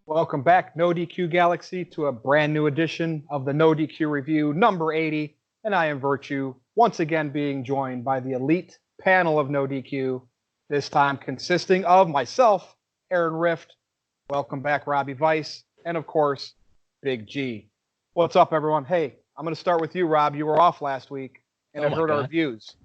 Welcome back, NoDQ Galaxy, to a brand new edition of the NoDQ Review number 80. And I am Virtue, once again being joined by the elite panel of NoDQ, this time consisting of myself, Aaron Rift. Welcome back, Robbie Weiss, and of course, Big G. What's up, everyone? Hey, I'm going to start with you, Rob. You were off last week, and it hurt our views.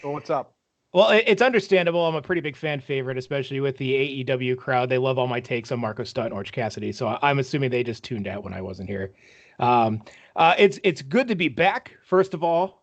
So what's up? Well, it's understandable. I'm a pretty big fan favorite, especially with the AEW crowd. They love all my takes on Marco Stunt and Orange Cassidy, so I'm assuming they just tuned out when I wasn't here. It's good to be back, first of all.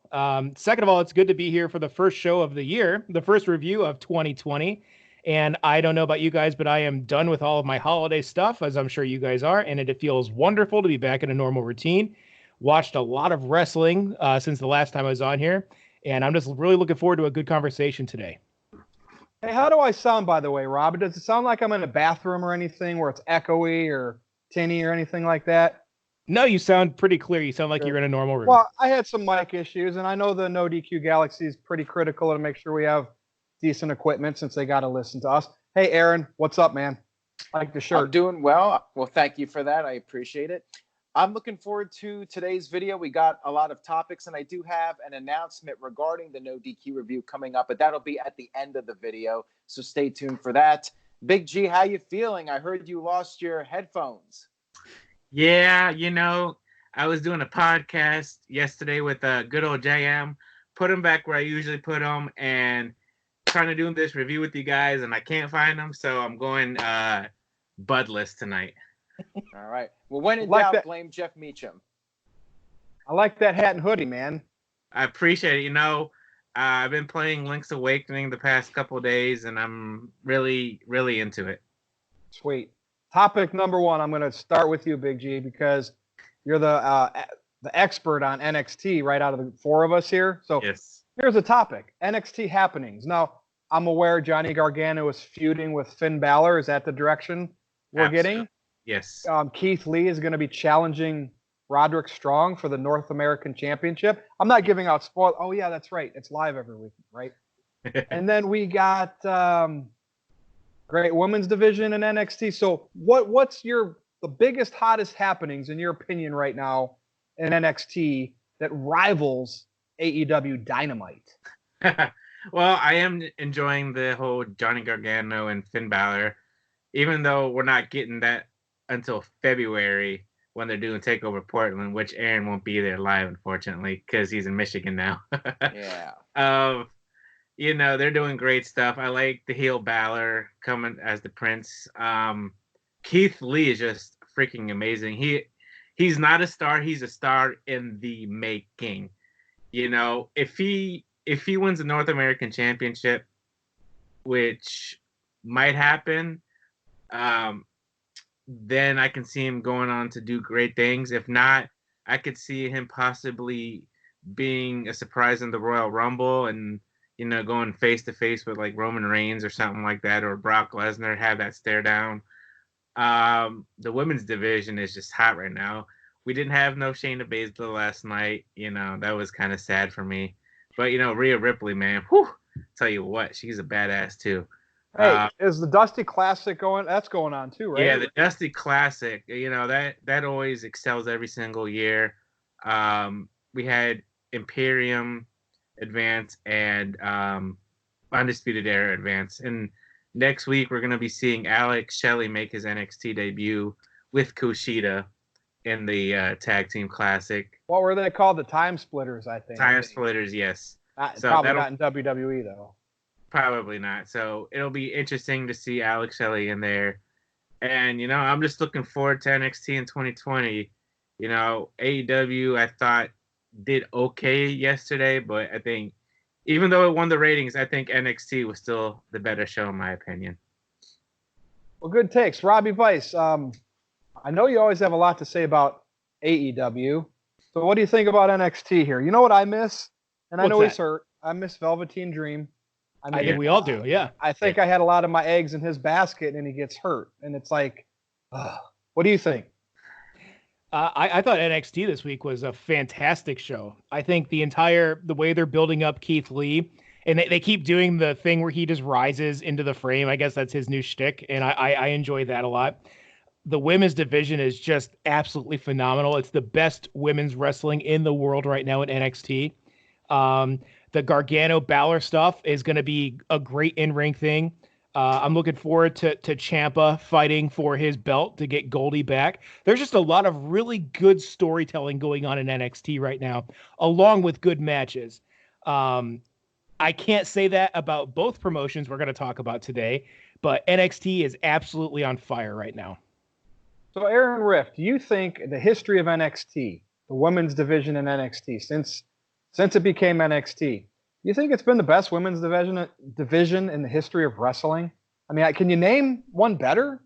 Second of all, it's good to be here for the first show of the year, the first review of 2020. And I don't know about you guys, but I am done with all of my holiday stuff, as I'm sure you guys are, and it feels wonderful to be back in a normal routine. Watched a lot of wrestling since the last time I was on here. And I'm just really looking forward to a good conversation today. Hey, how do I sound, by the way, Rob? Does it sound like I'm in a bathroom or anything where it's echoey or tinny or anything like that? No, you sound pretty clear. You sound like you're in a normal room. Well, I had some mic issues, and I know the NoDQ Galaxy is pretty critical to make sure we have decent equipment since they got to listen to us. Hey, Aaron, what's up, man? I like the shirt. I'm doing well. Well, thank you for that. I appreciate it. I'm looking forward to today's video. We got a lot of topics, and I do have an announcement regarding the NoDQ review coming up, but that'll be at the end of the video, so stay tuned for that. Big G, how you feeling? I heard you lost your headphones. Yeah, I was doing a podcast yesterday with good old JM, put them back where I usually put them, and trying to do this review with you guys, and I can't find them, so I'm going budless tonight. All right. Well, when in doubt, blame Jeff Meacham. I like that hat and hoodie, man. I appreciate it. I've been playing Link's Awakening the past couple of days, and I'm really, really into it. Sweet. Topic number one, I'm going to start with you, Big G, because you're the expert on NXT right out of the four of us here. So yes. Here's a topic, NXT happenings. Now, I'm aware Johnny Gargano is feuding with Finn Balor. Is that the direction we're getting? Yes. Keith Lee is going to be challenging Roderick Strong for the North American Championship. I'm not giving out spoil. Oh, yeah, that's right. It's live every week, right? And then we got great women's division in NXT. So what's the biggest, hottest happenings, in your opinion, right now in NXT that rivals AEW Dynamite? Well, I am enjoying the whole Johnny Gargano and Finn Balor, even though we're not getting that until February when they're doing TakeOver Portland, which Aaron won't be there live, unfortunately, because he's in Michigan now. Yeah. They're doing great stuff. I like the heel Balor coming as the Prince. Keith Lee is just freaking amazing. He's not a star. He's a star in the making. If he wins the North American Championship, which might happen, then I can see him going on to do great things. If not, I could see him possibly being a surprise in the Royal Rumble and, going face to face with like Roman Reigns or something like that, or Brock Lesnar, have that stare down. The women's division is just hot right now. We didn't have no Shayna Baszler last night. That was kind of sad for me. But, Rhea Ripley, man, whew, tell you what, she's a badass too. Hey, is the Dusty Classic going? That's going on too, right? Yeah, the Dusty Classic. That always excels every single year. We had Imperium advance and Undisputed Era advance, and next week we're gonna be seeing Alex Shelley make his NXT debut with Kushida in the Tag Team Classic. What were they called? The Time Splitters, I think. Time Splitters, yes. Probably not in WWE though. Probably not. So it'll be interesting to see Alex Shelley in there. And, I'm just looking forward to NXT in 2020. AEW, I thought, did okay yesterday, but I think even though it won the ratings, I think NXT was still the better show in my opinion. Well, good takes. Robbie Weiss, I know you always have a lot to say about AEW. So what do you think about NXT here? You know what I miss? And I know he's hurt. I miss Velveteen Dream. I think we all do, yeah. I think I had a lot of my eggs in his basket, and he gets hurt. And it's like, what do you think? I thought NXT this week was a fantastic show. I think the way they're building up Keith Lee, and they keep doing the thing where he just rises into the frame. I guess that's his new shtick, and I enjoy that a lot. the women's division is just absolutely phenomenal. It's the best women's wrestling in the world right now in NXT. The Gargano Balor stuff is going to be a great in-ring thing. I'm looking forward to Ciampa fighting for his belt to get Goldie back. There's just a lot of really good storytelling going on in NXT right now, along with good matches. I can't say that about both promotions we're going to talk about today, but NXT is absolutely on fire right now. So, Aaron Riff, do you think the history of NXT, the women's division in NXT, since it became NXT, do you think it's been the best women's division in the history of wrestling? I mean, can you name one better?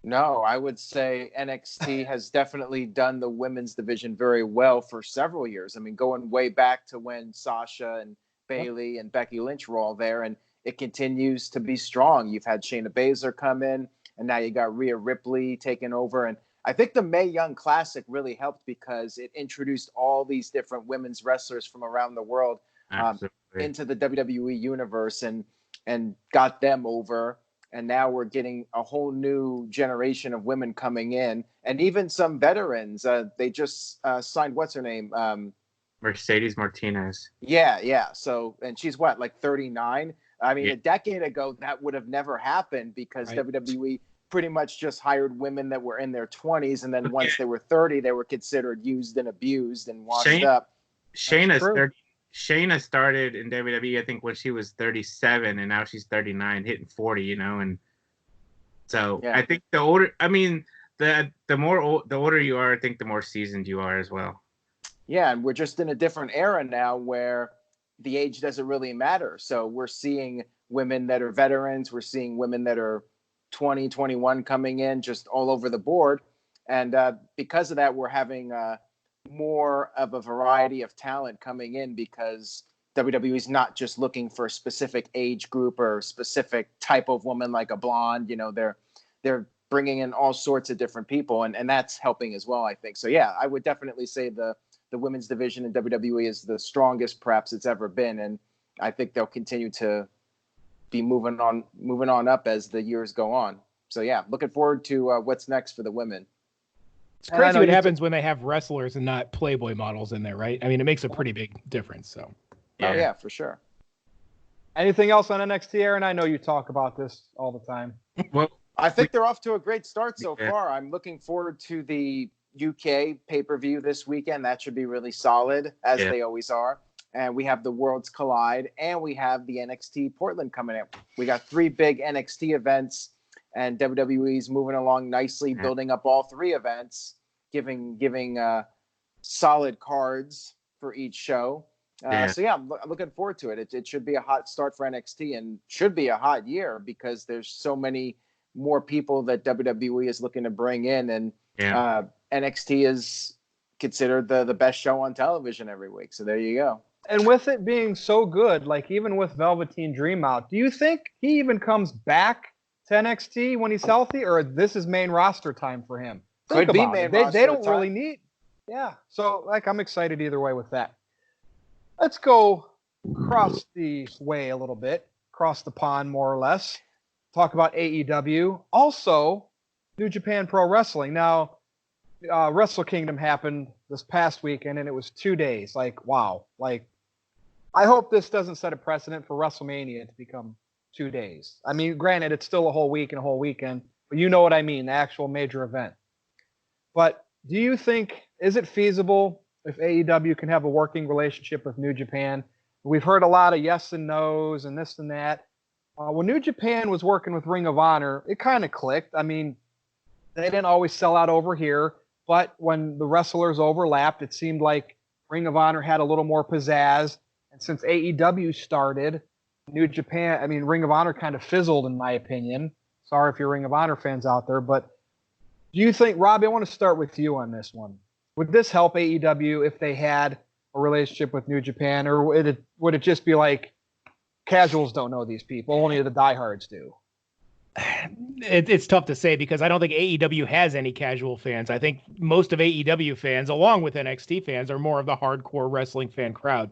No, I would say NXT has definitely done the women's division very well for several years. I mean, going way back to when Sasha and Bayley and Becky Lynch were all there, and it continues to be strong. You've had Shayna Baszler come in, and now you got Rhea Ripley taking over. And I think the Mae Young Classic really helped because it introduced all these different women's wrestlers from around the world into the WWE universe and got them over. And now we're getting a whole new generation of women coming in, and even some veterans. They just signed, what's her name? Mercedes Martinez. Yeah. So, and she's what, like 39? I mean, a decade ago, that would have never happened because WWE pretty much just hired women that were in their 20s. And then once they were 30, they were considered used and abused and washed up. Shayna started in WWE, I think, when she was 37, and now she's 39, hitting 40, and so I think the older you are, I think the more seasoned you are as well. Yeah, and we're just in a different era now where the age doesn't really matter. So we're seeing women that are veterans, we're seeing women that are 20, 21 coming in just all over the board. And because of that, we're having more of a variety of talent coming in because WWE is not just looking for a specific age group or a specific type of woman like a blonde. They're bringing in all sorts of different people, and that's helping as well, I think. So, yeah, I would definitely say the women's division in WWE is the strongest perhaps it's ever been, and I think they'll continue to be moving on up as the years go on. So, yeah, looking forward to what's next for the women. It's crazy what happens when they have wrestlers and not Playboy models in there, right? I mean, it makes a pretty big difference. So, Oh, yeah, for sure. Anything else on NXT, Aaron? I know you talk about this all the time. Well, I think they're off to a great start so far. I'm looking forward to the UK pay-per-view this weekend. That should be really solid, as they always are. And we have the Worlds Collide, and we have the NXT Portland coming up. We got 3 big NXT events, and WWE's moving along nicely, building up all 3 events, giving solid cards for each show. So, yeah, I'm looking forward to it. It should be a hot start for NXT and should be a hot year because there's so many more people that WWE is looking to bring in. And NXT is considered the best show on television every week. So there you go. And with it being so good, like even with Velveteen Dream out, do you think he even comes back to NXT when he's healthy, or this is main roster time for him? Could be main roster. They don't really need. Yeah. So I'm excited either way with that. Let's go across the way a little bit, across the pond more or less. Talk about AEW. Also, New Japan Pro Wrestling. Now, Wrestle Kingdom happened this past weekend, and it was 2 days. Like, wow. Like, I hope this doesn't set a precedent for WrestleMania to become 2 days. I mean, granted, it's still a whole week and a whole weekend, but you know what I mean, the actual major event. But do you think, is it feasible if AEW can have a working relationship with New Japan? We've heard a lot of yes and no's and this and that. When New Japan was working with Ring of Honor, it kind of clicked. I mean, they didn't always sell out over here, but when the wrestlers overlapped, it seemed like Ring of Honor had a little more pizzazz. And since AEW started, Ring of Honor kind of fizzled, in my opinion. Sorry if you're Ring of Honor fans out there, but do you think, Robbie, I want to start with you on this one. Would this help AEW if they had a relationship with New Japan, or would it just be like casuals don't know these people, only the diehards do? It's tough to say because I don't think AEW has any casual fans. I think most of AEW fans, along with NXT fans, are more of the hardcore wrestling fan crowd.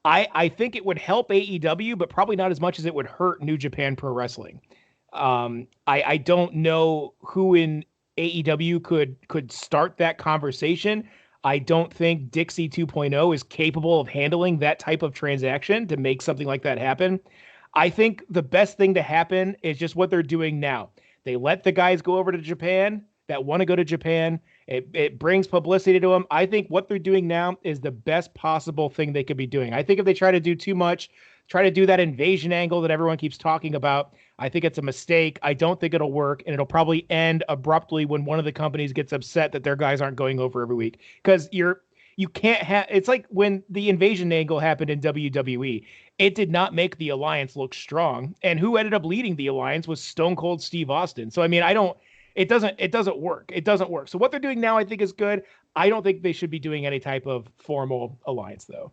I think it would help AEW, but probably not as much as it would hurt New Japan Pro Wrestling. I don't know who in AEW could start that conversation. I don't think Dixie 2.0 is capable of handling that type of transaction to make something like that happen. I think the best thing to happen is just what they're doing now. They let the guys go over to Japan that want to go to Japan. It brings publicity to them. I think what they're doing now is the best possible thing they could be doing. I think if they try to do too much, try to do that invasion angle that everyone keeps talking about, I think it's a mistake. I don't think it'll work, and it'll probably end abruptly when one of the companies gets upset that their guys aren't going over every week. Because you can't have, it's like when the invasion angle happened in WWE. It did not make the alliance look strong. And who ended up leading the alliance was Stone Cold Steve Austin. So I mean, it doesn't work. It doesn't work. So what they're doing now, I think, is good. I don't think they should be doing any type of formal alliance, though.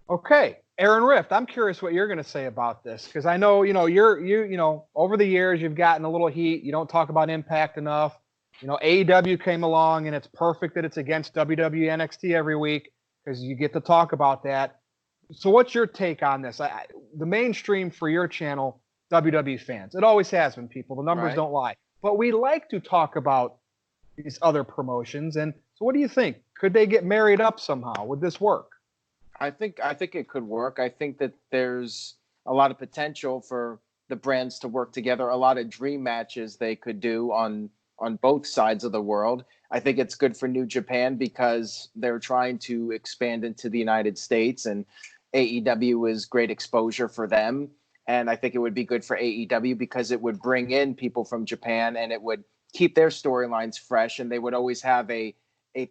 Okay, Aaron Rift, I'm curious what you're going to say about this, because I know, you over the years you've gotten a little heat. You don't talk about Impact enough. AEW came along, and it's perfect that it's against WWE NXT every week because you get to talk about that. So what's your take on this? The mainstream for your channel, WWE fans, it always has been, people. The numbers don't lie. But we like to talk about these other promotions. And so what do you think? Could they get married up somehow? Would this work? I think it could work. I think that there's a lot of potential for the brands to work together. A lot of dream matches they could do on both sides of the world. I think it's good for New Japan because they're trying to expand into the United States, and AEW is great exposure for them. And I think it would be good for AEW because it would bring in people from Japan and it would keep their storylines fresh, and they would always have a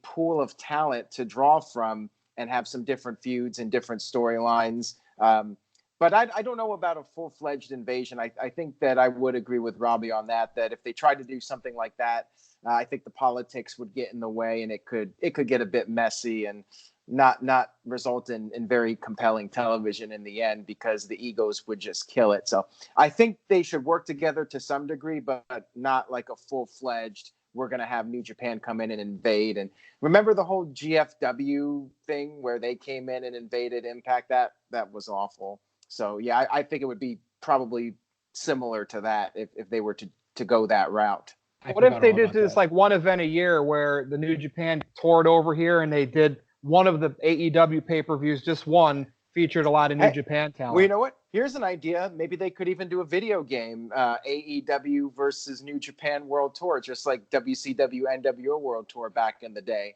pool of talent to draw from and have some different feuds and different storylines. But I don't know about a full-fledged invasion. I think that I would agree with Robbie on that if they tried to do something like that, I think the politics would get in the way, and it could get a bit messy and not result in very compelling television in the end because the egos would just kill it. So I think they should work together to some degree, but not like a full-fledged, we're going to have New Japan come in and invade. And remember the whole GFW thing where they came in and invaded Impact? That was awful. So yeah, I think it would be probably similar to that if they were to go that route. What if they did this like one event a year where the New Japan toured over here and they did one of the AEW pay-per-views, just one, featured a lot of New Japan talent? Well, you know what? Here's an idea. Maybe they could even do a video game, AEW versus New Japan World Tour, just like WCW NWO World Tour back in the day.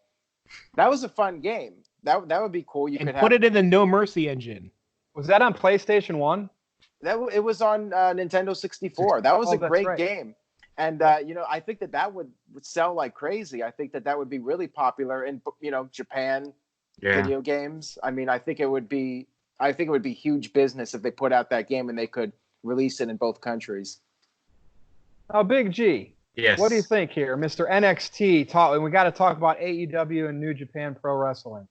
That was a fun game. That would be cool. You could put it in the No Mercy engine. Was that on PlayStation 1? It was on Nintendo 64. That was a great game. And, I think that would sell like crazy. I think that would be really popular in, Japan video games. I mean, I think it would be huge business if they put out that game and they could release it in both countries. Now, Big G. Yes. What do you think here? Mr. NXT, and we got to talk about AEW and New Japan Pro Wrestling.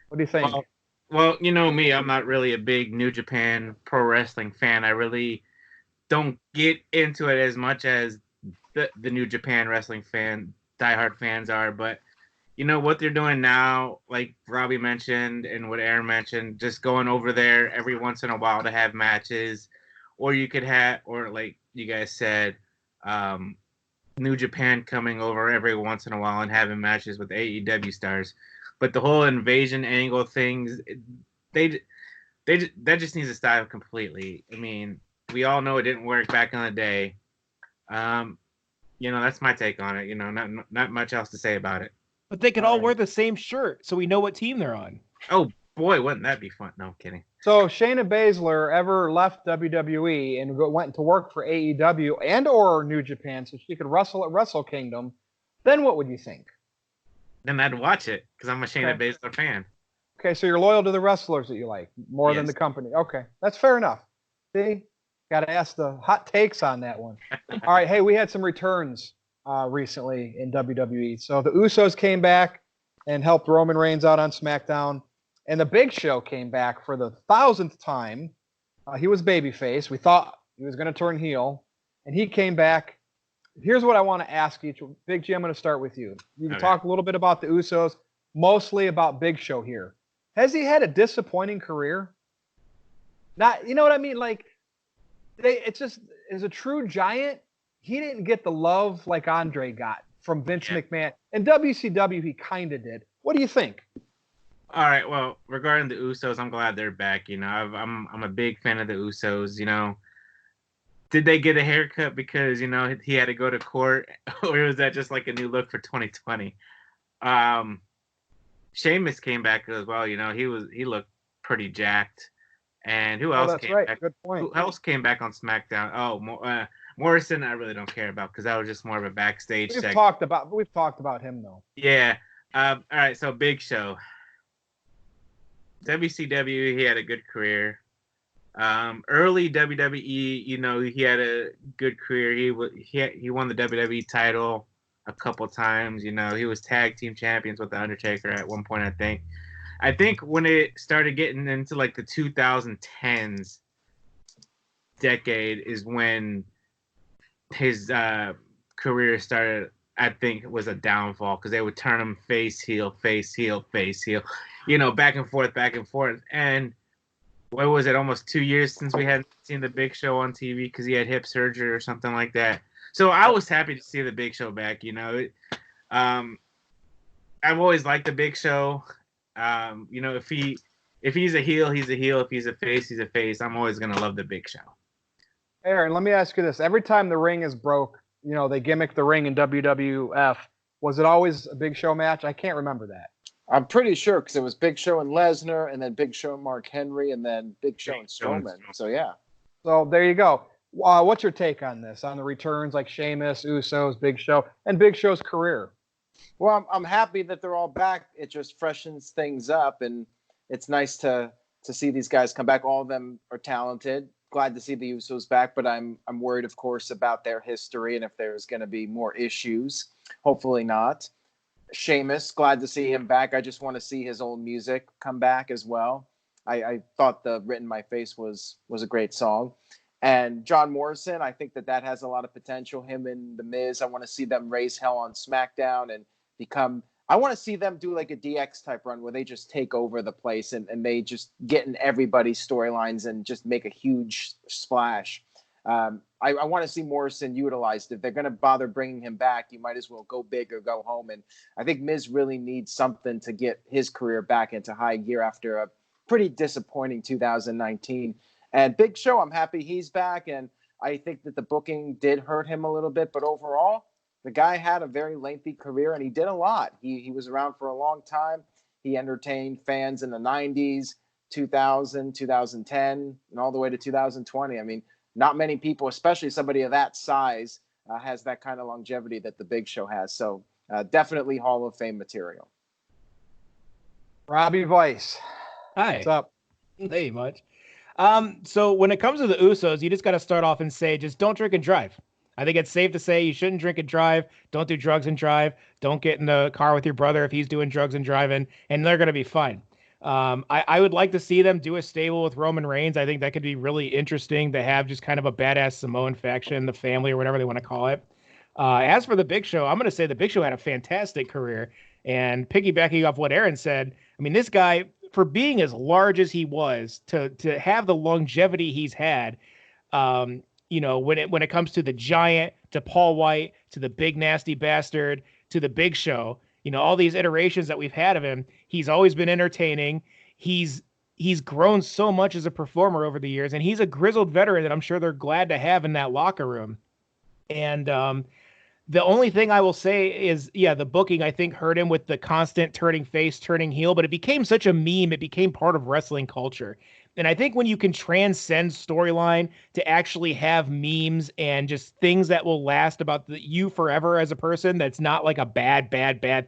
What do you think? Well, you know me, I'm not really a big New Japan Pro Wrestling fan. I really don't get into it as much as the New Japan Wrestling diehard fans are. But, what they're doing now, like Robbie mentioned and what Aaron mentioned, just going over there every once in a while to have matches. Or you could have, or like you guys said, New Japan coming over every once in a while and having matches with AEW stars. But the whole invasion angle things, that just needs to stop completely. I mean, we all know it didn't work back in the day. That's my take on it. Not much else to say about it. But they could all wear the same shirt, so we know what team they're on. Oh boy, wouldn't that be fun? No, I'm kidding. So Shayna Baszler ever left WWE and went to work for AEW and or New Japan so she could wrestle at Wrestle Kingdom, then what would you think? Then I'd watch it because I'm a Shayna Baszler fan. Okay, so you're loyal to the wrestlers that you like more than the company. Okay, that's fair enough. See, got to ask the hot takes on that one. All right, hey, we had some returns recently in WWE. So the Usos came back and helped Roman Reigns out on SmackDown, and the Big Show came back for the 1,000th time. He was babyface. We thought he was going to turn heel, and he came back. Here's what I want to ask each. Big G, I'm going to start with you. You can talk a little bit about the Usos, mostly about Big Show here. Has he had a disappointing career? Not, you know what I mean? Like, it's just, as a true giant, he didn't get the love like Andre got from Vince Yeah. McMahon. In WCW, he kind of did. What do you think? All right. Well, regarding the Usos, I'm glad they're back. You know, I'm a big fan of the Usos. You know, did they get a haircut because he had to go to court, or was that just like a new look for 2020? Sheamus came back as well. You know, he looked pretty jacked. And who else That's came right. back? Good point. Who else came back on SmackDown? Oh, Morrison. I really don't care about because that was just more of a backstage We've segment. talked about him though. Yeah. All right. So Big Show. WCW, he had a good career. Early WWE, you know, he had a good career. He won the WWE title a couple times. You know, he was tag team champions with the Undertaker at one point, I think. I think when it started getting into like the 2010s decade is when his career started. I think it was a downfall because they would turn him face, heel, face, heel, face, heel, you know, back and forth. And what was it? Almost 2 years since we hadn't seen the Big Show on TV because he had hip surgery or something like that. So I was happy to see the Big Show back. You know, I've always liked the Big Show. You know, if he's a heel, he's a heel. If he's a face, he's a face. I'm always gonna love the Big Show. Aaron, let me ask you this: every time the ring is broke, you know, they gimmick the ring in WWF. Was it always a Big Show match? I can't remember that. I'm pretty sure because it was Big Show and Lesnar, and then Big Show and Mark Henry, and then Big Show and Strowman. So yeah. So there you go. What's your take on this? On the returns like Sheamus, Usos, Big Show, and Big Show's career? Well, I'm happy that they're all back. It just freshens things up, and it's nice to see these guys come back. All of them are talented. Glad to see the Usos back, but I'm worried, of course, about their history and if there's going to be more issues. Hopefully not. Sheamus, glad to see him back. I just want to see his old music come back as well. I thought the Written My Face was a great song. And John Morrison, I think that has a lot of potential. Him and The Miz, I want to see them raise hell on SmackDown and I want to see them do like a DX type run where they just take over the place and they just get in everybody's storylines and just make a huge splash. I want to see Morrison utilized. If they're going to bother bringing him back, you might as well go big or go home. And I think Miz really needs something to get his career back into high gear after a pretty disappointing 2019. And Big Show, I'm happy he's back. And I think that the booking did hurt him a little bit. But overall, the guy had a very lengthy career and he did a lot. He was around for a long time. He entertained fans in the 90s, 2000, 2010, and all the way to 2020. I mean, not many people, especially somebody of that size, has that kind of longevity that the Big Show has. So definitely Hall of Fame material. Robbie Weiss. Hi. What's up? Hey, much. So when it comes to the Usos, you just got to start off and say, just don't drink and drive. I think it's safe to say you shouldn't drink and drive. Don't do drugs and drive. Don't get in the car with your brother if he's doing drugs and driving, and they're going to be fine. I would like to see them do a stable with Roman Reigns. I think that could be really interesting to have just kind of a badass Samoan faction, the family, or whatever they want to call it. As for the Big Show, I'm going to say the Big Show had a fantastic career. And piggybacking off what Aaron said, I mean, this guy, for being as large as he was, to have the longevity he's had, you know, when it comes to the Giant, to Paul White, to the Big Nasty Bastard, to the Big Show, you know, all these iterations that we've had of him, he's always been entertaining. He's grown so much as a performer over the years, and he's a grizzled veteran that I'm sure they're glad to have in that locker room. And the only thing I will say is, yeah, the booking, I think, hurt him with the constant turning face, turning heel, but it became such a meme. It became part of wrestling culture. And I think when you can transcend storyline to actually have memes and just things that will last about you forever as a person, that's not like a bad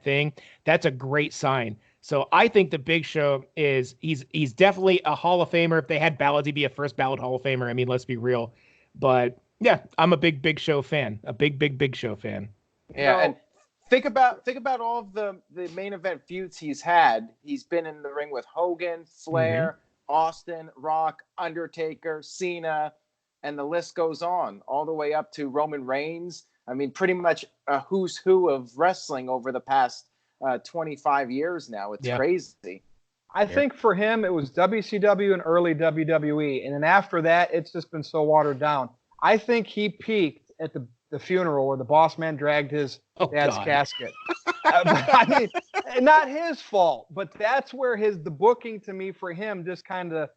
thing, that's a great sign. So I think the Big Show he's definitely a Hall of Famer. If they had ballots, he'd be a first ballot Hall of Famer. I mean, let's be real. But yeah, I'm a big Show fan, a big Show fan. Yeah, and think about all of the main event feuds he's had. He's been in the ring with Hogan, Flair, Austin, Rock, Undertaker, Cena, and the list goes on all the way up to Roman Reigns. I mean, pretty much a who's who of wrestling over the past 25 years now. It's crazy. I think for him, it was WCW and early WWE. And then after that, it's just been so watered down. I think he peaked at the the funeral where the boss man dragged his dad's God. casket. I mean, not his fault, but that's where the booking to me for him just kind of,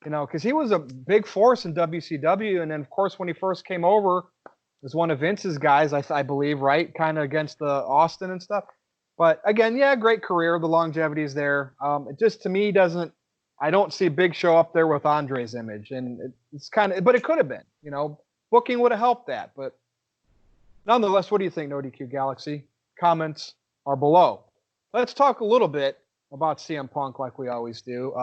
because he was a big force in WCW, and then of course when he first came over, was one of Vince's guys, I believe, right, kind of against the Austin and stuff. But again, yeah, great career, the longevity is there. It just to me doesn't. I don't see Big Show up there with Andre's image, and it's kind of, but it could have been, booking would have helped that. But nonetheless, what do you think, NoDQ Galaxy? Comments are below. Let's talk a little bit about CM Punk, like we always do.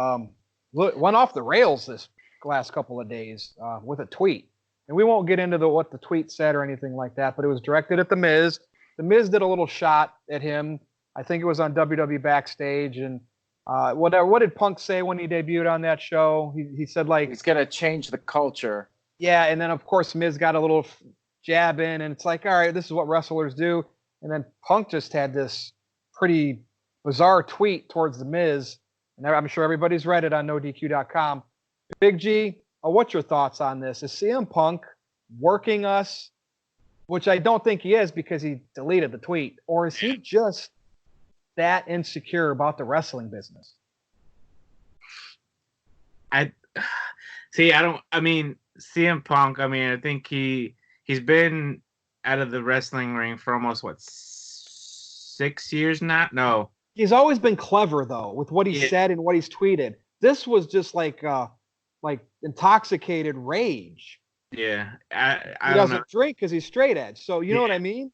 Went off the rails this last couple of days with a tweet, and we won't get into what the tweet said or anything like that, but it was directed at The Miz. The Miz did a little shot at him. I think it was on WWE Backstage, and what did Punk say when he debuted on that show? He said, like, he's gonna change the culture. Yeah, and then of course Miz got a little jab in, and it's like, all right, this is what wrestlers do. And then Punk just had this pretty bizarre tweet towards the Miz, and I'm sure everybody's read it on NoDQ.com. Big G, what's your thoughts on this? Is CM Punk working us, which I don't think he is because he deleted the tweet, or is he just that insecure about the wrestling business? I mean, CM Punk, I think he's been out of the wrestling ring for almost 6 years now? No. He's always been clever though with what he said and what he's tweeted. This was just like intoxicated rage. Yeah. He doesn't drink because he's straight edge. So you know what I mean?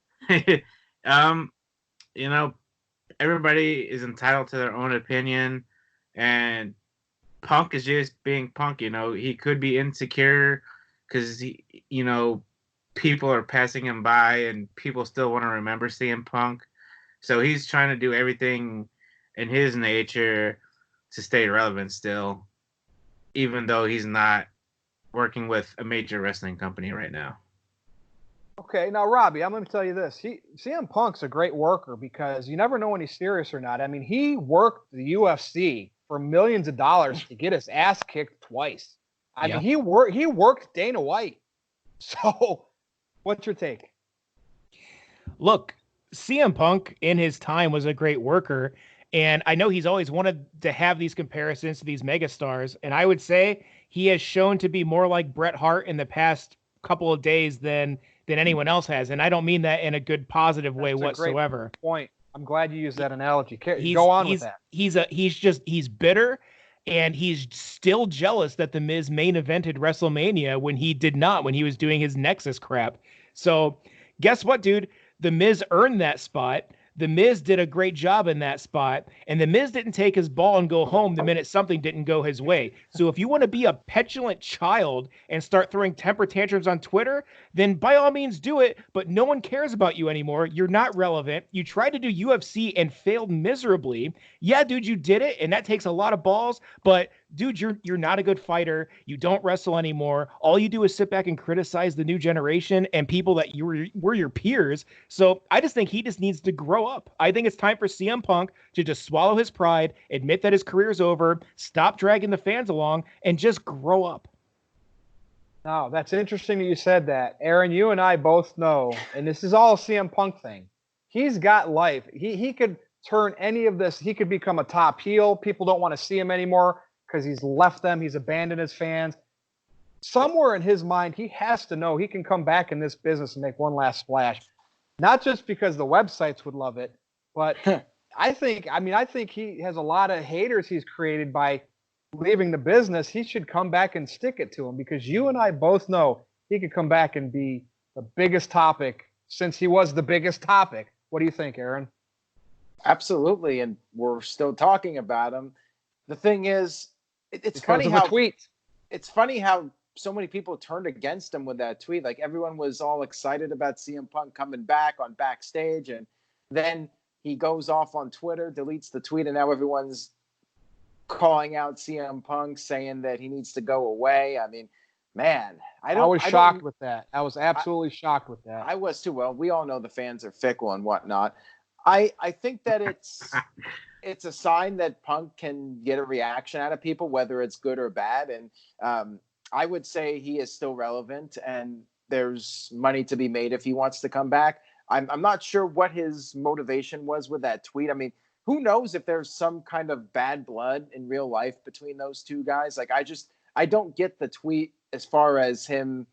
Everybody is entitled to their own opinion, and Punk is just being Punk. He could be insecure because people are passing him by and people still want to remember CM Punk. So he's trying to do everything in his nature to stay relevant still, even though he's not working with a major wrestling company right now. Okay, now Robbie, I'm going to tell you this. CM Punk's a great worker because you never know when he's serious or not. I mean, he worked the UFC for millions of dollars to get his ass kicked twice. I mean, he worked Dana White. So, what's your take? Look, CM Punk in his time was a great worker, and I know he's always wanted to have these comparisons to these megastars, and I would say he has shown to be more like Bret Hart in the past couple of days than anyone else has, and I don't mean that in a good positive way whatsoever. Great point. I'm glad you used that analogy. Go on with that. He's bitter, and he's still jealous that the Miz main evented WrestleMania when he did not, when he was doing his Nexus crap. So guess what, dude? The Miz earned that spot. The Miz did a great job in that spot, and the Miz didn't take his ball and go home the minute something didn't go his way. So if you want to be a petulant child and start throwing temper tantrums on Twitter, then by all means do it, but no one cares about you anymore. You're not relevant. You tried to do UFC and failed miserably. Yeah, dude, you did it, and that takes a lot of balls, but dude, you're not a good fighter. You don't wrestle anymore. All you do is sit back and criticize the new generation and people that were your peers. So I just think he just needs to grow up. I think it's time for CM Punk to just swallow his pride, admit that his career's over, stop dragging the fans along, and just grow up. No, that's interesting that you said that. Aaron, you and I both know, and this is all a CM Punk thing. He's got life. He could turn any of this. He could become a top heel. People don't want to see him anymore because he's left them. He's abandoned his fans. Somewhere in his mind, he has to know he can come back in this business and make one last splash. Not just because the websites would love it, but I think he has a lot of haters he's created by leaving the business. He should come back and stick it to him because you and I both know he could come back and be the biggest topic since he was the biggest topic. What do you think, Aaron? Absolutely, and we're still talking about him. The thing is, it's funny how tweet. It's funny how so many people turned against him with that tweet. Like everyone was all excited about CM Punk coming back on Backstage, and then he goes off on Twitter, deletes the tweet, and now everyone's calling out CM Punk, saying that he needs to go away. I mean, man, I was shocked with that. I was absolutely shocked with that. I was too. Well, we all know the fans are fickle and whatnot. I think that it's a sign that Punk can get a reaction out of people, whether it's good or bad. And I would say he is still relevant. And there's money to be made if he wants to come back. I'm not sure what his motivation was with that tweet. I mean, who knows if there's some kind of bad blood in real life between those two guys? Like, I don't get the tweet as far as him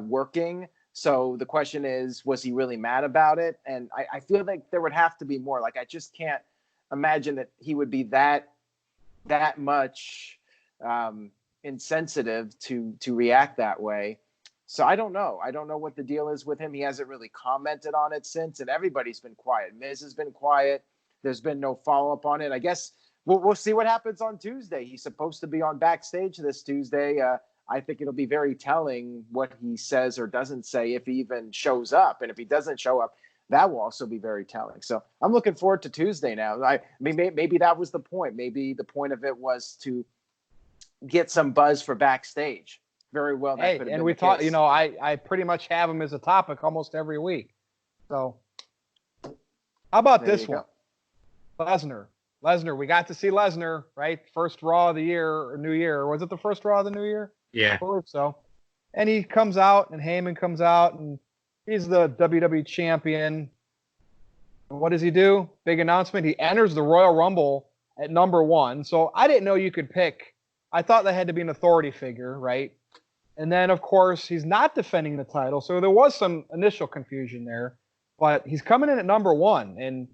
working. So the question is, was he really mad about it? And I feel like there would have to be more. Like, I just can't imagine that he would be that much insensitive to react that way. So I don't know. I don't know what the deal is with him. He hasn't really commented on it since, and everybody's been quiet. Miz has been quiet. There's been no follow-up on it. I guess we'll see what happens on Tuesday. He's supposed to be on Backstage this Tuesday. I think it'll be very telling what he says or doesn't say if he even shows up. And if he doesn't show up, that will also be very telling. So I'm looking forward to Tuesday now. I mean, maybe that was the point. Maybe the point of it was to get some buzz for Backstage. Very well. Hey, and we talk. I pretty much have him as a topic almost every week. So, how about this one? Lesnar. We got to see Lesnar, right? First Raw of the year or New Year. Was it the first Raw of the New Year? Yeah. I believe so. And he comes out, and Heyman comes out, and he's the WWE champion. And what does he do? Big announcement. He enters the Royal Rumble at number 1. So I didn't know you could pick. I thought that had to be an authority figure, right? And then, of course, he's not defending the title. So there was some initial confusion there. But he's coming in at number 1. And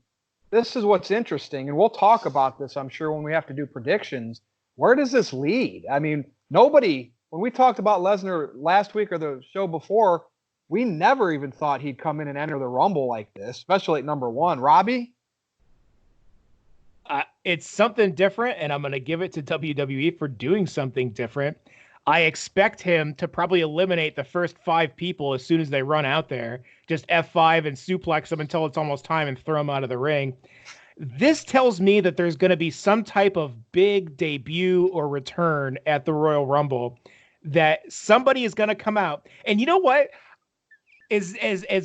this is what's interesting. And we'll talk about this, I'm sure, when we have to do predictions. Where does this lead? I mean, nobody, when we talked about Lesnar last week or the show before, we never even thought he'd come in and enter the Rumble like this, especially at number 1. Robbie? It's something different, and I'm going to give it to WWE for doing something different. I expect him to probably eliminate the first 5 people as soon as they run out there. Just F5 and suplex them until it's almost time and throw them out of the ring. This tells me that there's going to be some type of big debut or return at the Royal Rumble, that somebody is going to come out. And you know what? As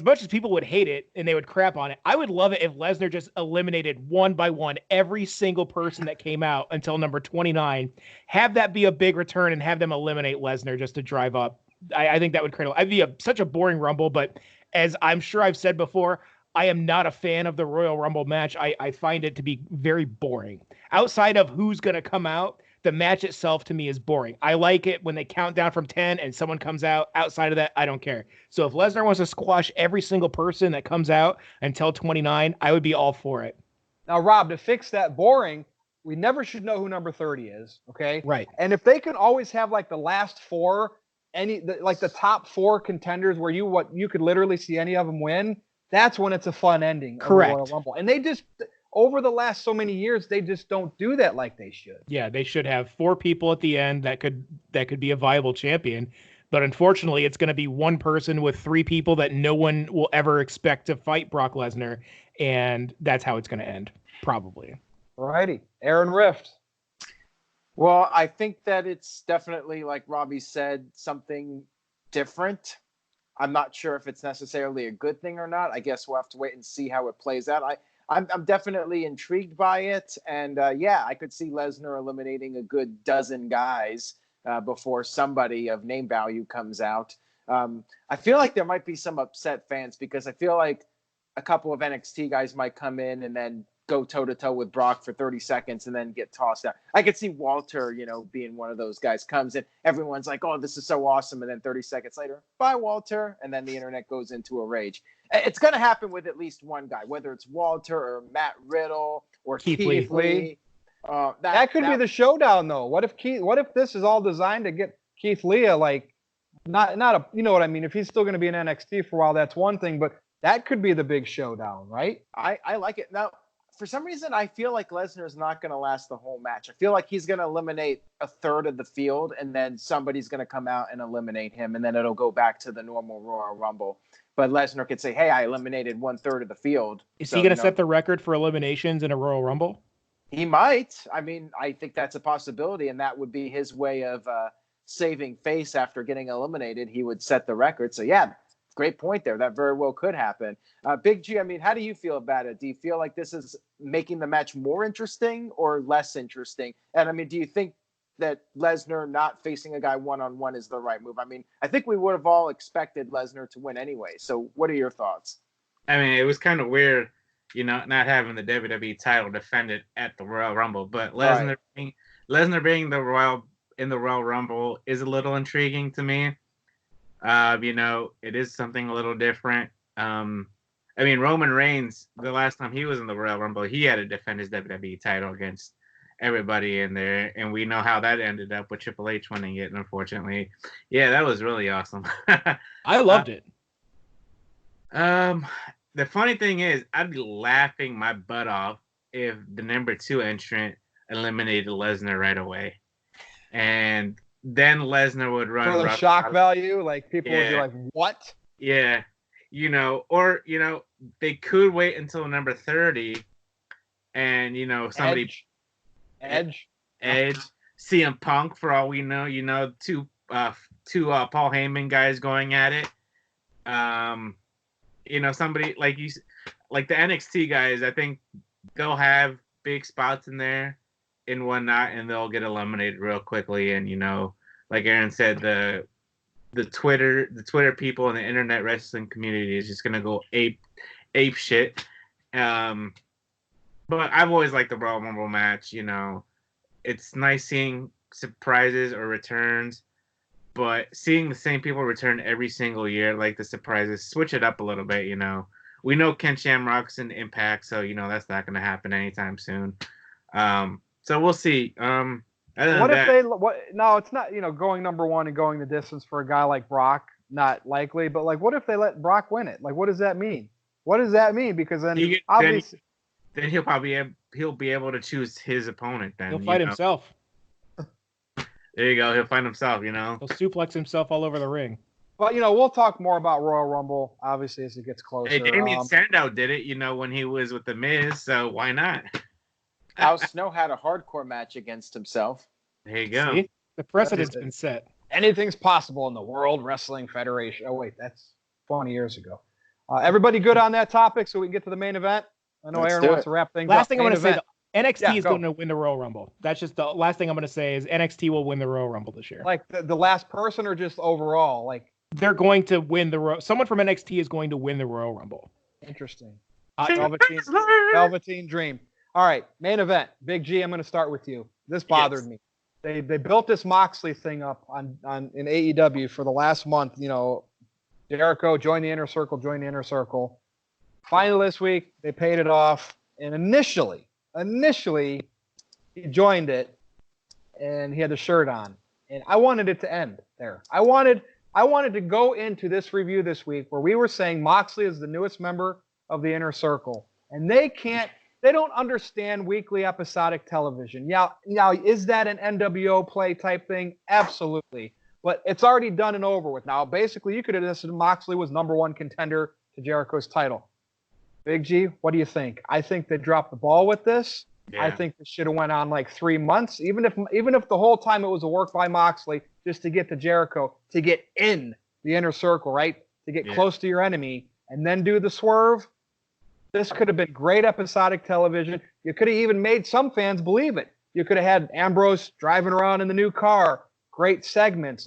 much as people would hate it and they would crap on it, I would love it if Lesnar just eliminated one by one every single person that came out until number 29. Have that be a big return and have them eliminate Lesnar just to drive up. I think that would create I'd be such a boring Rumble, but as I'm sure I've said before, I am not a fan of the Royal Rumble match. I find it to be very boring. Outside of who's going to come out, the match itself to me is boring. I like it when they count down from 10 and someone comes out. Outside of that, I don't care. So if Lesnar wants to squash every single person that comes out until 29, I would be all for it. Now, Rob, to fix that boring, we never should know who number 30 is, okay? Right. And if they can always have like the last 4, like the top 4 contenders where you could literally see any of them win, that's when it's a fun ending. Correct. Of the Royal Rumble. And they just, over the last so many years, they just don't do that like they should. Yeah, they should have 4 people at the end that could be a viable champion. But unfortunately, it's going to be one person with 3 people that no one will ever expect to fight Brock Lesnar. And that's how it's going to end, probably. All righty. Aaron Rift. Well, I think that it's definitely, like Robbie said, something different. I'm not sure if it's necessarily a good thing or not. I guess we'll have to wait and see how it plays out. I'm definitely intrigued by it. And yeah, I could see Lesnar eliminating a good dozen guys before somebody of name value comes out. I feel like there might be some upset fans because I feel like a couple of NXT guys might come in and then go toe-to-toe with Brock for 30 seconds and then get tossed out. I could see Walter, being one of those guys, comes in, everyone's like, oh, this is so awesome. And then 30 seconds later, bye, Walter. And then the internet goes into a rage. It's going to happen with at least one guy, whether it's Walter or Matt Riddle or Keith Lee. That could be the showdown, though. What if this is all designed to get Keith Lee not a, you know what I mean? If he's still going to be in NXT for a while, that's one thing, but that could be the big showdown, right? I like it. Now, for some reason, I feel like Lesnar is not going to last the whole match. I feel like he's going to eliminate a third of the field, and then somebody's going to come out and eliminate him, and then it'll go back to the normal Royal Rumble. But Lesnar could say, hey, I eliminated 1/3 of the field. Is he going to set the record for eliminations in a Royal Rumble? He might. I mean, I think that's a possibility, and that would be his way of saving face after getting eliminated. He would set the record. So, yeah. Great point there. That very well could happen. Big G, I mean, how do you feel about it? Do you feel like this is making the match more interesting or less interesting? And I mean, do you think that Lesnar not facing a guy one-on-one is the right move. I mean, I think we would have all expected Lesnar to win anyway. So what are your thoughts? I mean, it was kind of weird, not having the WWE title defended at the Royal Rumble, but Lesnar being the Royal Rumble is a little intriguing to me. It is something a little different. I mean, Roman Reigns, the last time he was in the Royal Rumble, he had to defend his WWE title against everybody in there, and we know how that ended up with Triple H winning it, unfortunately. Yeah, that was really awesome. I loved it. The funny thing is, I'd be laughing my butt off if the number 2 entrant eliminated Lesnar right away, and then Lesnar would run for the shock value. Like people would be like, "What?" Yeah, or they could wait until number 30, and somebody Edge, CM Punk for all we know. Two Paul Heyman guys going at it. Somebody like the NXT guys, I think they'll have big spots in there and whatnot, and they'll get eliminated real quickly. And like Aaron said, the Twitter people and the internet wrestling community is just gonna go ape shit. But I've always liked the Royal Rumble match. It's nice seeing surprises or returns. But seeing the same people return every single year, like the surprises, switch it up a little bit, We know Ken Shamrock's in Impact, so, that's not going to happen anytime soon. So we'll see. No, it's not, going number 1 and going the distance for a guy like Brock, not likely. But, what if they let Brock win it? What does that mean? What does that mean? Because then, obviously... Then he'll be able to choose his opponent then. He'll fight himself. There you go. He'll find himself, He'll suplex himself all over the ring. But, we'll talk more about Royal Rumble, obviously, as it gets closer. Hey, Damien Sandow did it, when he was with The Miz, so why not? Al Snow had a hardcore match against himself. There you go. See? The precedent's been set. Anything's possible in the World Wrestling Federation. Oh, wait, that's 20 years ago. Everybody good on that topic so we can get to the main event? I know Aaron wants to wrap things up. Last thing I'm going to say, NXT is going to win the Royal Rumble. That's just the last thing I'm going to say is NXT will win the Royal Rumble this year. Like the last person or just overall? They're going to win someone from NXT is going to win the Royal Rumble. Interesting. Velveteen Dream. All right, main event. Big G, I'm going to start with you. This bothered me. They built this Moxley thing up in AEW for the last month. Jericho, join the inner circle. Finally this week, they paid it off. And initially, he joined it, and he had the shirt on. And I wanted it to end there. I wanted to go into this review this week where we were saying Moxley is the newest member of the inner circle. And they don't understand weekly episodic television. Now, is that an NWO play type thing? Absolutely. But it's already done and over with. Now, basically, you could have said Moxley was number 1 contender to Jericho's title. Big G, what do you think? I think they dropped the ball with this. Yeah. I think this should have went on 3 months, even if the whole time it was a work by Moxley just to get to Jericho, to get in the inner circle, right? To get close to your enemy and then do the swerve. This could have been great episodic television. You could have even made some fans believe it. You could have had Ambrose driving around in the new car. Great segments,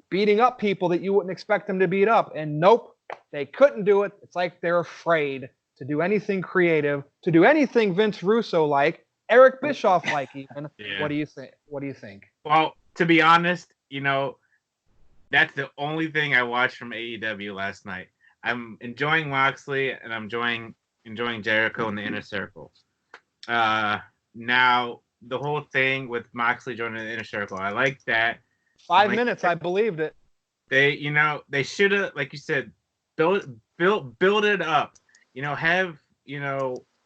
beating up people that you wouldn't expect them to beat up. And nope, they couldn't do it. It's like they're afraid to do anything creative, to do anything Vince Russo-like, Eric Bischoff-like even. Yeah. What do you think? Well, to be honest, that's the only thing I watched from AEW last night. I'm enjoying Moxley, and I'm enjoying Jericho in the inner circle. Now, the whole thing with Moxley joining the inner circle, I like that. 5 minutes, I believed it. They should have, like you said, build it up. Have,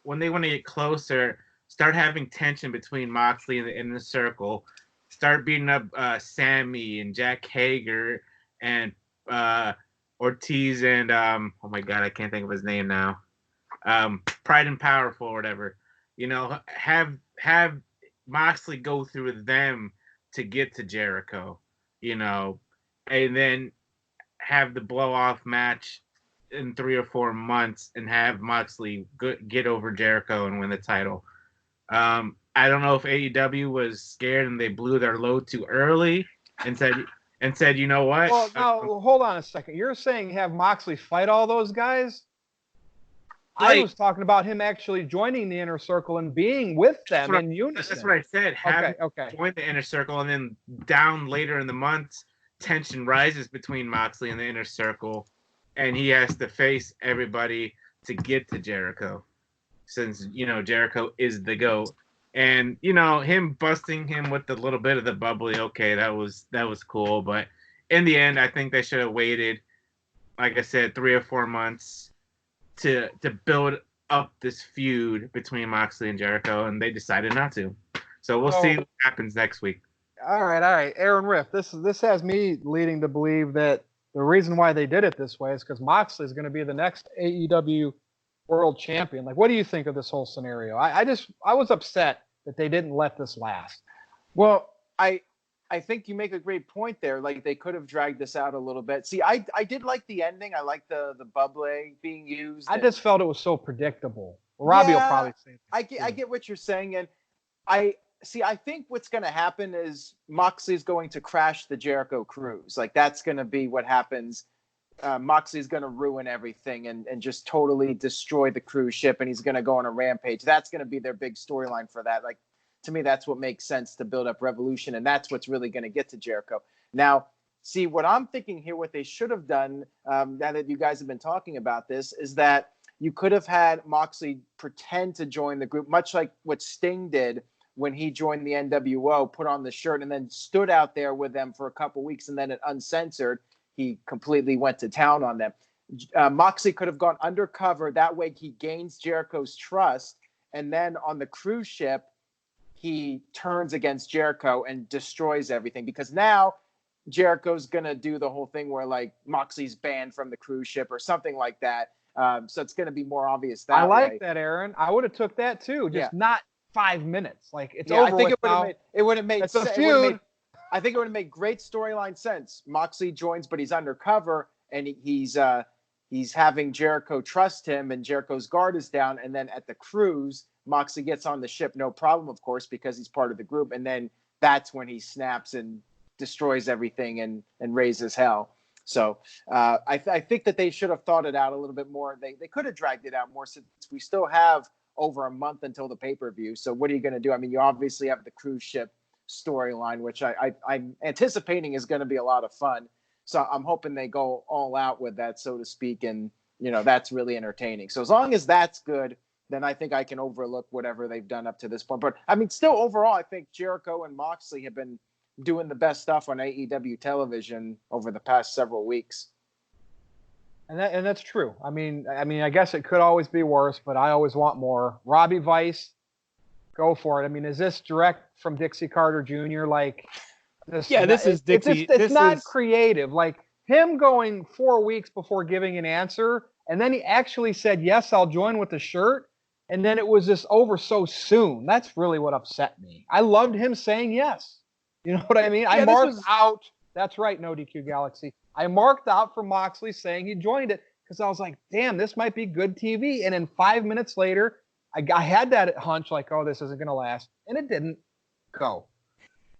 when they want to get closer, start having tension between Moxley and the inner circle. Start beating up Sammy and Jack Hager and Ortiz and oh my God, I can't think of his name now. Pride and Powerful or whatever. Have Moxley go through them to get to Jericho. And then have the blow off match in 3 or 4 months and have Moxley get over Jericho and win the title. I don't know if AEW was scared and they blew their load too early and said, you know what? Well, now hold on a second. You're saying have Moxley fight all those guys? I was talking about him actually joining the Inner Circle and being with them in unison. That's what I said. Have him okay. join the Inner Circle, and then down later in the month, tension rises between Moxley and the Inner Circle, and he has to face everybody to get to Jericho, since Jericho is the GOAT. And him busting him with a little bit of the bubbly, okay, that was cool. But in the end, I think they should have waited, like I said, 3 or 4 months to build up this feud between Moxley and Jericho, and they decided not to. So we'll see what happens next week. All right, Aaron Riff. This has me leading to believe that the reason why they did it this way is because Moxley is going to be the next AEW World Champion. Like, what do you think of this whole scenario? I was upset that they didn't let this last. Well, I think you make a great point there. Like, they could have dragged this out a little bit. See, I did like the ending. I like the bubble being used. I just felt it was so predictable. Robbie will probably say that. I get what you're saying, and I think what's going to happen is Moxley's going to crash the Jericho cruise. Like, that's going to be what happens. Moxley's going to ruin everything and just totally destroy the cruise ship, and he's going to go on a rampage. That's going to be their big storyline for that. Like, to me, that's what makes sense to build up Revolution, and that's what's really going to get to Jericho. Now, see, what I'm thinking here, what they should have done, now that you guys have been talking about this, is that you could have had Moxley pretend to join the group, much like what Sting did when he joined the NWO, put on the shirt, and then stood out there with them for a couple weeks, and then at Uncensored, he completely went to town on them. Moxley could have gone undercover. That way he gains Jericho's trust, and then on the cruise ship, he turns against Jericho and destroys everything, because now Jericho's going to do the whole thing where, like, Moxley's banned from the cruise ship or something like that. So it's going to be more obvious that I like way. that, Aaron. I would have took that too. Just not 5 minutes. Like, it's over. I think it would have made it's a feud. I think it would have made great storyline sense. Moxley joins, but he's undercover, and he's having Jericho trust him, and Jericho's guard is down. And then at the cruise, Moxley gets on the ship, no problem, of course, because he's part of the group. And then that's when he snaps and destroys everything and raises hell. So I think that they should have thought it out a little bit more. They could have dragged it out more, since we still have over a month until the pay-per-view. So what are you going to do? I mean, you obviously have the cruise ship storyline, which I'm anticipating is going to be a lot of fun. So I'm hoping they go all out with that, so to speak. And, that's really entertaining. So as long as that's good, then I think I can overlook whatever they've done up to this point. But I mean, still overall, I think Jericho and Moxley have been doing the best stuff on AEW television over the past several weeks. And that's true. I mean, I guess it could always be worse, but I always want more. Robbie Vice, go for it. I mean, is this direct from Dixie Carter Jr.? Like, this is Dixie. It's not creative. Like, him going 4 weeks before giving an answer, and then he actually said, yes, I'll join with the shirt. And then it was just over so soon. That's really what upset me. I loved him saying yes. You know what I mean? I marked out. That's right, NoDQ Galaxy. I marked out for Moxley saying he joined it, because I was like, damn, this might be good TV. And then 5 minutes later, I had that hunch, like, oh, this isn't going to last. And it didn't. Go.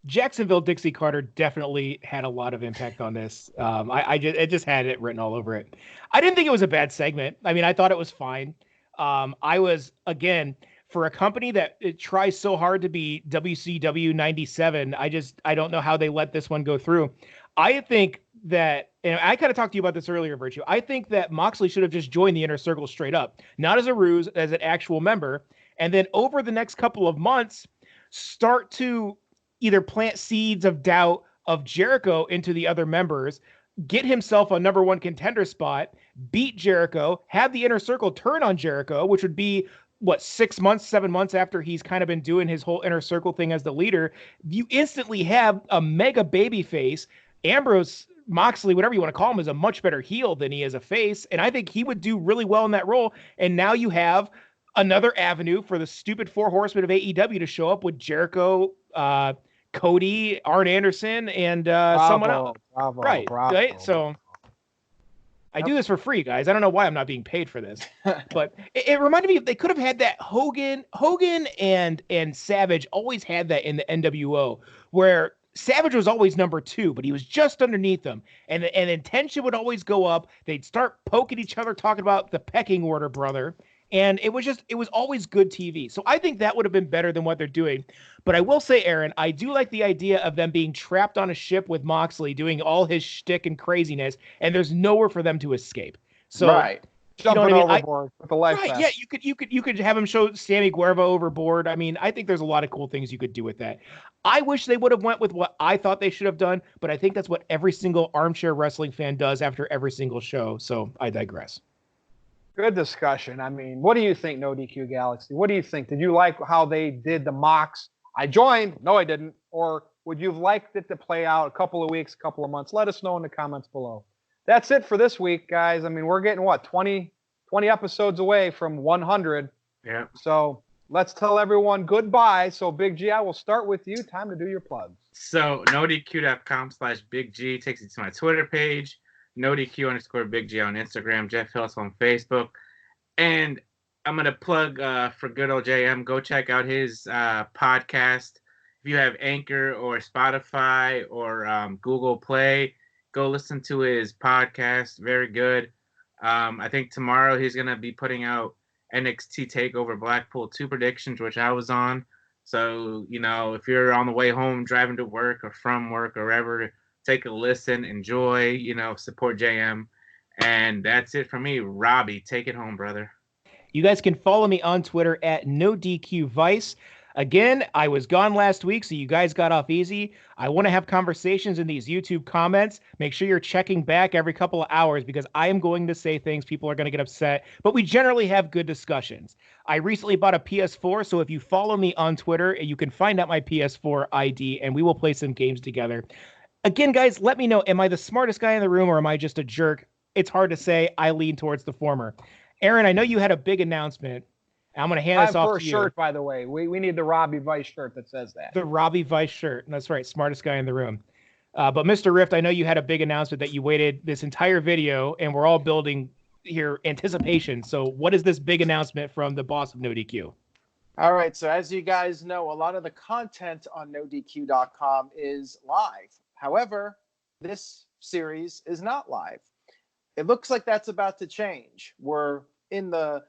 Jacksonville Dixie Carter definitely had a lot of impact on this. It just had it written all over it. I didn't think it was a bad segment. I mean, I thought it was fine. I was, again, for a company that it tries so hard to be WCW 97, I don't know how they let this one go through. I think that, and I kind of talked to you about this earlier, Virtue. I think that Moxley should have just joined the Inner Circle straight up, not as a ruse, as an actual member. And then over the next couple of months, start to either plant seeds of doubt of Jericho into the other members, get himself a #1 contender spot, beat Jericho, have the Inner Circle turn on Jericho, which would be, 6 months, 7 months after he's kind of been doing his whole Inner Circle thing as the leader. You instantly have a mega baby face. Ambrose, Moxley, whatever you want to call him, is a much better heel than he is a face. And I think he would do really well in that role. And now you have another avenue for the stupid 4 horsemen of AEW to show up with Jericho, Cody, Arn Anderson, and someone else. Bravo, right. So I do this for free, guys. I don't know why I'm not being paid for this, but it reminded me they could have had that Hogan and Savage always had that in the NWO, where Savage was always number 2, but he was just underneath them, and then tension would always go up. They'd start poking each other, talking about the pecking order, brother. And it was always good TV. So I think that would have been better than what they're doing. But I will say, Aaron, I do like the idea of them being trapped on a ship with Moxley doing all his shtick and craziness, and there's nowhere for them to escape. So right. Jumping you know what I mean? overboard with the life right, vest. yeah, you could have him show Sammy Guevara overboard. I mean, I think there's a lot of cool things you could do with that. I wish they would have went with what I thought they should have done, but I think that's what every single armchair wrestling fan does after every single show. So I digress. Good discussion. I mean, what do you think, No DQ Galaxy? What do you think? Did you like how they did the Mox? I joined. No, I didn't. Or would you have liked it to play out a couple of weeks, a couple of months? Let us know in the comments below. That's it for this week, guys. I mean, we're getting, 20 episodes away from 100. Yeah. So let's tell everyone goodbye. So, Big G, I will start with you. Time to do your plugs. So, nodq.com/Big G takes you to my Twitter page. NoDQ_Big G on Instagram, Jeff Hillis on Facebook. And I'm going to plug for good old JM. Go check out his podcast. If you have Anchor or Spotify or Google Play, go listen to his podcast. Very good. I think tomorrow he's going to be putting out NXT TakeOver Blackpool 2 predictions, which I was on. So, if you're on the way home, driving to work or from work or wherever, take a listen, enjoy, support JM. And that's it for me. Robbie, take it home, brother. You guys can follow me on Twitter at NoDQVice. Again, I was gone last week, so you guys got off easy. I want to have conversations in these YouTube comments. Make sure you're checking back every couple of hours because I am going to say things. People are going to get upset, but we generally have good discussions. I recently bought a PS4, so if you follow me on Twitter, you can find out my PS4 ID, and we will play some games together. Again, guys, let me know, am I the smartest guy in the room or am I just a jerk? It's hard to say. I lean towards the former. Aaron, I know you had a big announcement. I'm going to hand this off to you. Shirt, by the way. We need the Robbie Vice shirt that says that. The Robbie Vice shirt. That's right. Smartest guy in the room. But Mr. Rift, I know you had a big announcement that you waited this entire video, and we're all building here anticipation. So what is this big announcement from the boss of NoDQ? All right. So as you guys know, a lot of the content on NoDQ.com is live. However, this series is not live. It looks like that's about to change. We're in the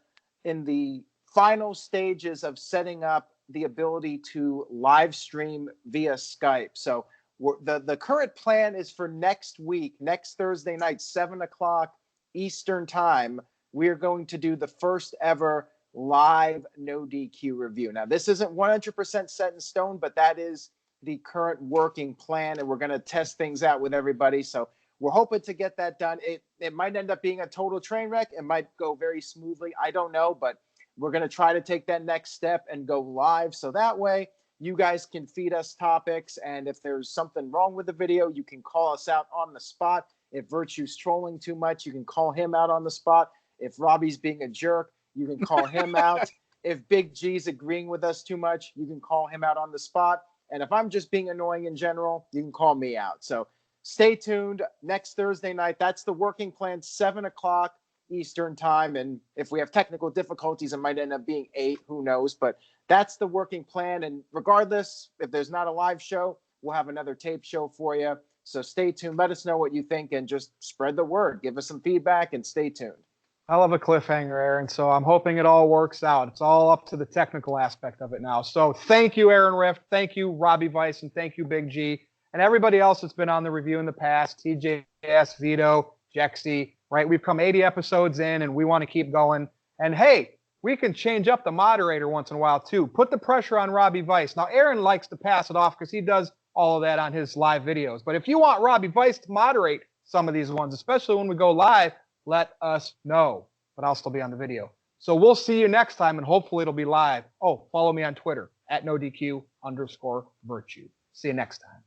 final stages of setting up the ability to live stream via Skype. So the current plan is for next week, next Thursday night, 7:00 Eastern time. We are going to do the first ever live No DQ review. Now, this isn't 100% set in stone, but that is the current working plan, and we're going to test things out with everybody. So we're hoping to get that done. It might end up being a total train wreck. It might go very smoothly. I don't know, but we're going to try to take that next step and go live. So that way you guys can feed us topics. And if there's something wrong with the video, you can call us out on the spot. If Virtue's trolling too much, you can call him out on the spot. If Robbie's being a jerk, you can call him out. If Big G's agreeing with us too much, you can call him out on the spot. And if I'm just being annoying in general, you can call me out. So stay tuned next Thursday night. That's the working plan, 7:00 Eastern time. And if we have technical difficulties, it might end up being 8, who knows? But that's the working plan. And regardless, if there's not a live show, we'll have another tape show for you. So stay tuned. Let us know what you think and just spread the word. Give us some feedback and stay tuned. I love a cliffhanger, Aaron. So I'm hoping it all works out. It's all up to the technical aspect of it now. So thank you, Aaron Rift. Thank you, Robbie Vice. And thank you, Big G. And everybody else that's been on the review in the past, TJS, Vito, Jexy, right? We've come 80 episodes in, and we want to keep going. And, hey, we can change up the moderator once in a while, too. Put the pressure on Robbie Vice. Now, Aaron likes to pass it off because he does all of that on his live videos. But if you want Robbie Vice to moderate some of these ones, especially when we go live, let us know. But I'll still be on the video. So we'll see you next time, and hopefully it'll be live. Oh, follow me on Twitter, @NoDQ_Virtue. See you next time.